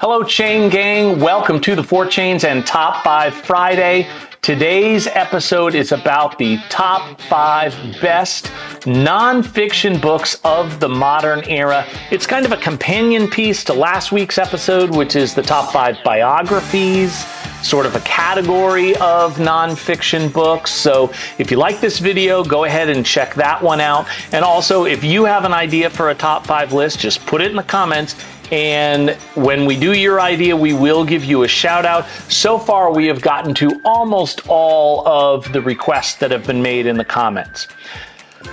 Hello, Chain Gang. Welcome to the Four Chains and Top 5 Friday. Today's episode is about the top 5 best nonfiction books of the modern era. It's kind of a companion piece to last week's episode, which is the top 5 biographies, sort of a category of nonfiction books. So if you like this video, go ahead and check that one out. And also, if you have an idea for a top 5 list, just put it in the comments. And when we do your idea, we will give you a shout out. So far, we have gotten to almost all of the requests that have been made in the comments.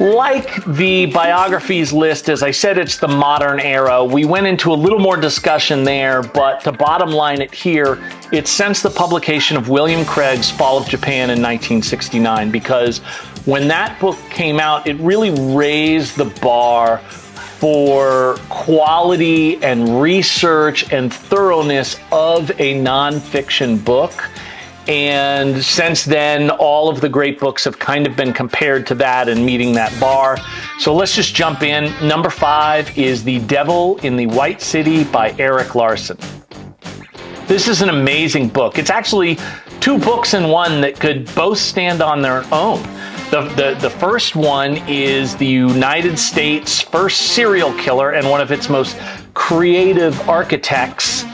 Like the biographies list, as I said, it's the modern era. We went into a little more discussion there, but to bottom line it here, it's since the publication of William Craig's Fall of Japan in 1969, because when that book came out, it really raised the bar for quality and research and thoroughness of a nonfiction book. And since then, all of the great books have kind of been compared to that and meeting that bar. So let's just jump in. Number 5 is The Devil in the White City by Erik Larson. This is an amazing book. It's actually 2 books in one that could both stand on their own. The first one is the United States' first serial killer and one of its most creative architects,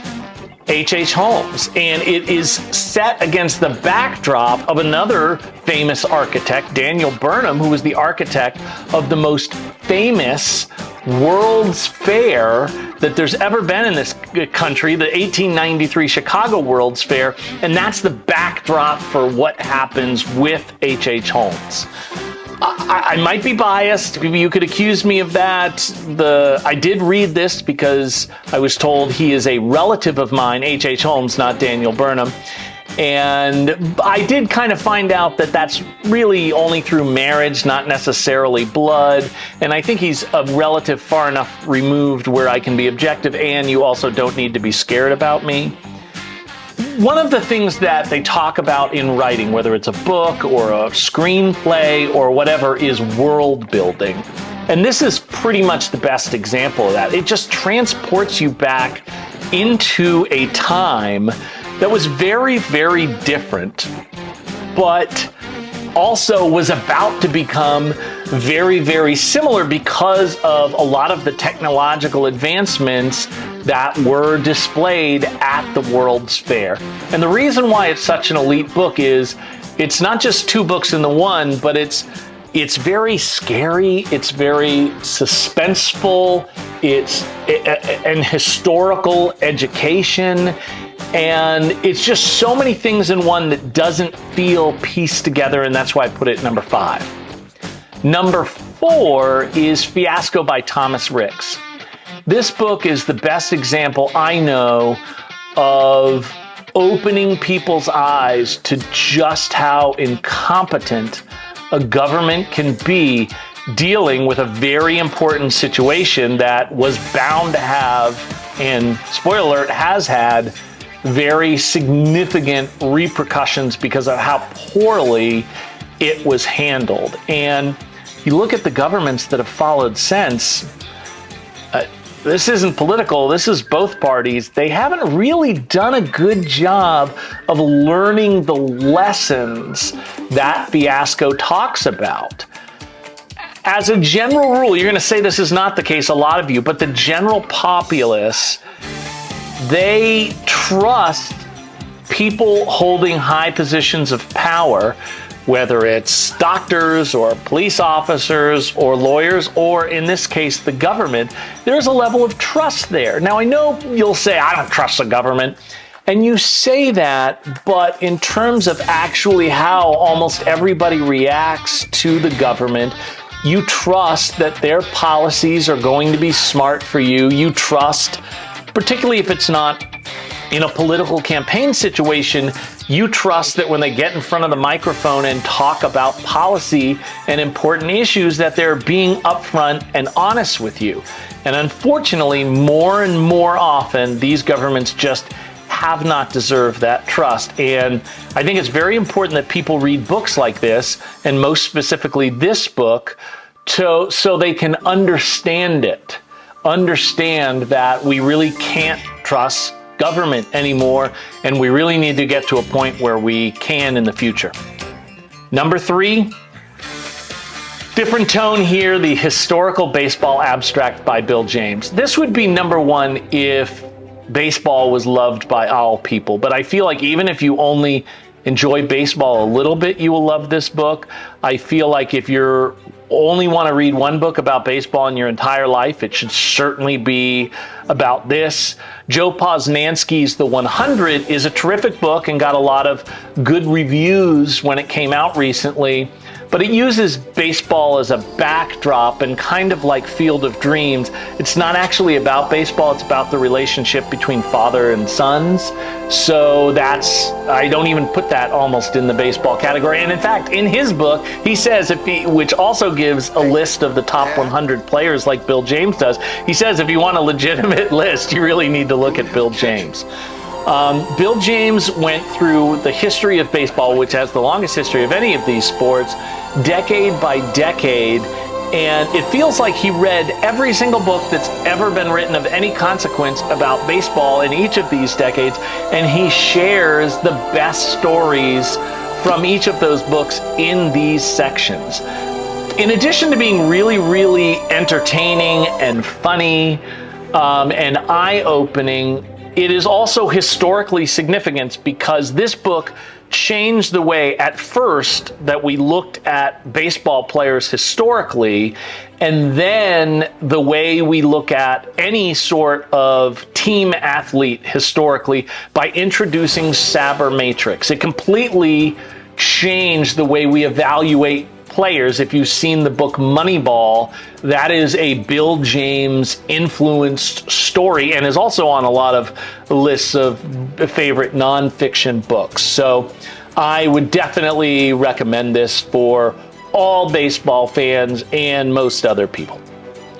H.H. Holmes. And it is set against the backdrop of another famous architect, Daniel Burnham, who was the architect of the most famous World's Fair that there's ever been in this country, the 1893 Chicago World's Fair, and that's the backdrop for what happens with H.H. Holmes. I might be biased. You could accuse me of that. I did read this because I was told he is a relative of mine, H.H. Holmes, not Daniel Burnham. And I did kind of find out that that's really only through marriage, not necessarily blood. And I think he's a relative far enough removed where I can be objective, and you also don't need to be scared about me. One of the things that they talk about in writing, whether it's a book or a screenplay or whatever, is world building. And this is pretty much the best example of that. It just transports you back into a time that was very, very different, but also was about to become very, very similar because of a lot of the technological advancements that were displayed at the World's Fair. And the reason why it's such an elite book is it's not just 2 books in the one, but it's very scary, it's very suspenseful, it's an historical education, and it's just so many things in one that doesn't feel pieced together, and that's why I put it at number 5. Number 4 is Fiasco by Thomas Ricks. This book is the best example I know of opening people's eyes to just how incompetent a government can be dealing with a very important situation that was bound to have, and spoiler alert, has had very significant repercussions because of how poorly it was handled. And you look at the governments that have followed since, this isn't political, this is both parties. They haven't really done a good job of learning the lessons that Fiasco talks about. As a general rule, you're going to say this is not the case, a lot of you, but the general populace, they trust people holding high positions of power, whether it's doctors or police officers or lawyers, or in this case, the government. There's a level of trust there. Now, I know you'll say, I don't trust the government. And you say that, but in terms of actually how almost everybody reacts to the government, you trust that their policies are going to be smart for you. You trust, particularly if it's not in a political campaign situation, you trust that when they get in front of the microphone and talk about policy and important issues, that they're being upfront and honest with you. And unfortunately, more and more often, these governments just have not deserved that trust. And I think it's very important that people read books like this, and most specifically this book, so they can understand it. Understand that we really can't trust government anymore, and we really need to get to a point where we can in the future. Number 3, different tone here, the Historical Baseball Abstract by Bill James. This would be number 1 if baseball was loved by all people, but I feel like even if you only enjoy baseball a little bit, you will love this book. I feel like if you're only want to read one book about baseball in your entire life, it should certainly be about this. Joe Posnanski's The 100 is a terrific book and got a lot of good reviews when it came out recently, but it uses baseball as a backdrop and kind of like Field of Dreams. It's not actually about baseball, it's about the relationship between father and sons. So I don't even put that almost in the baseball category. And in fact, in his book, he says, which also gives a list of the top 100 players like Bill James does, he says if you want a legitimate list, you really need to look at Bill James. Bill James went through the history of baseball, which has the longest history of any of these sports, decade by decade, and it feels like he read every single book that's ever been written of any consequence about baseball in each of these decades, and he shares the best stories from each of those books in these sections. In addition to being really, really entertaining and funny and eye-opening, it is also historically significant because this book changed the way at first that we looked at baseball players historically, and then the way we look at any sort of team athlete historically by introducing sabermetrics. It completely changed the way we evaluate players. If you've seen the book Moneyball, that is a Bill James influenced story and is also on a lot of lists of favorite nonfiction books. So I would definitely recommend this for all baseball fans and most other people.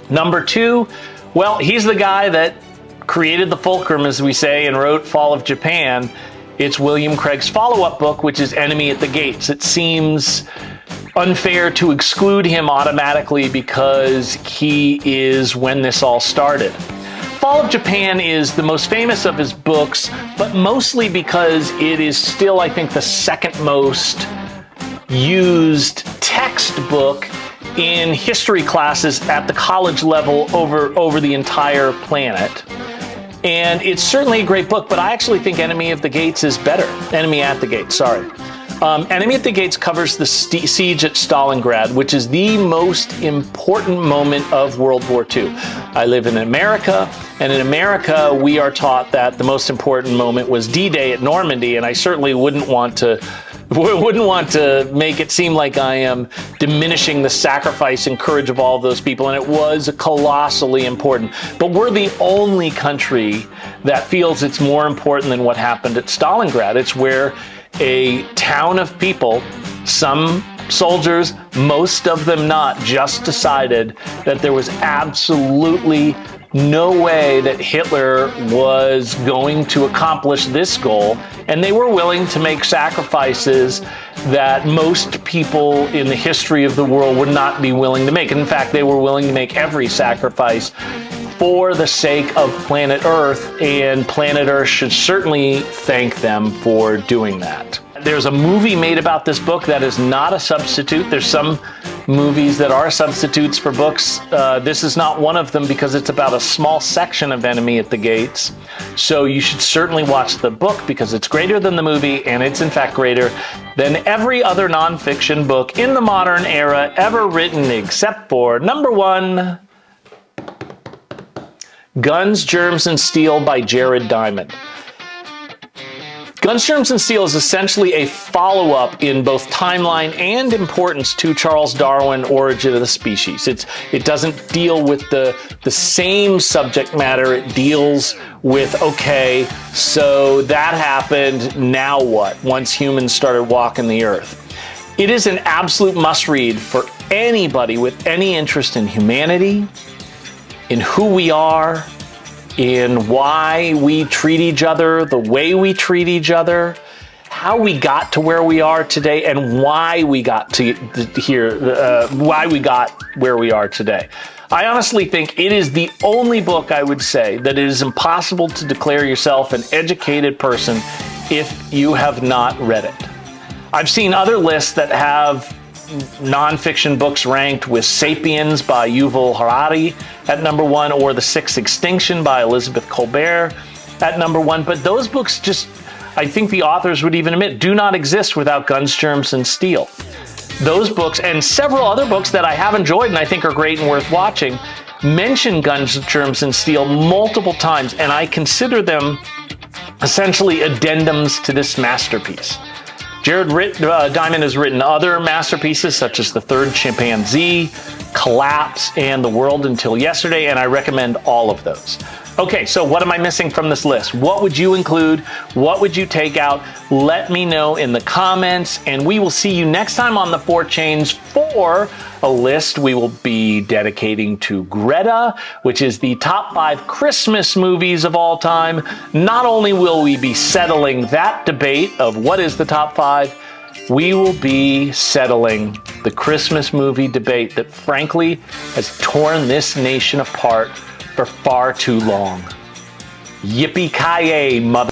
Number 2, well, he's the guy that created the fulcrum, as we say, and wrote Fall of Japan. It's William Craig's follow-up book, which is Enemy at the Gates. It seems unfair to exclude him automatically because he is when this all started. Fall of Japan is the most famous of his books, but mostly because it is still, I think, the second most used textbook in history classes at the college level over the entire planet. And it's certainly a great book, but I actually think Enemy of the Gates is better. Enemy at the Gates, sorry. Enemy at the Gates covers the siege at Stalingrad, which is the most important moment of World War II. I live in America, and in America, we are taught that the most important moment was D-Day at Normandy, and I certainly wouldn't want to make it seem like I am diminishing the sacrifice and courage of all of those people, and it was colossally important. But we're the only country that feels it's more important than what happened at Stalingrad. It's where a town of people, some soldiers, most of them not, just decided that there was absolutely no way that Hitler was going to accomplish this goal, and they were willing to make sacrifices that most people in the history of the world would not be willing to make. And in fact, they were willing to make every sacrifice for the sake of planet Earth, and planet Earth should certainly thank them for doing that. There's a movie made about this book that is not a substitute. There's some movies that are substitutes for books. This is not one of them because it's about a small section of Enemy at the Gates. So you should certainly watch the book because it's greater than the movie, and it's in fact greater than every other nonfiction book in the modern era ever written except for number 1, Guns, Germs, and Steel by Jared Diamond. Guns, Germs, and Steel is essentially a follow-up in both timeline and importance to Charles Darwin's Origin of the Species. It doesn't deal with the same subject matter. It deals with, okay, so that happened, now what, once humans started walking the earth. It is an absolute must-read for anybody with any interest in humanity, in who we are, in why we treat each other the way we treat each other, how we got to where we are today, and why we got to here, why we got where we are today. I honestly think it is the only book I would say that it is impossible to declare yourself an educated person if you have not read it. I've seen other lists that have nonfiction books ranked with Sapiens by Yuval Harari at number 1, or The Sixth Extinction by Elizabeth Kolbert at number 1, but those books just, I think the authors would even admit, do not exist without Guns, Germs, and Steel. Those books and several other books that I have enjoyed and I think are great and worth watching mention Guns, Germs, and Steel multiple times, and I consider them essentially addendums to this masterpiece. Jared Diamond has written other masterpieces such as The Third Chimpanzee, Collapse, and The World Until Yesterday, and I recommend all of those. Okay, so what am I missing from this list? What would you include? What would you take out? Let me know in the comments, and we will see you next time on The Four Chains for a list we will be dedicating to Greta, which is the top 5 Christmas movies of all time. Not only will we be settling that debate of what is the top 5, we will be settling the Christmas movie debate that frankly has torn this nation apart for far too long. Yippee-ki-yay, mother...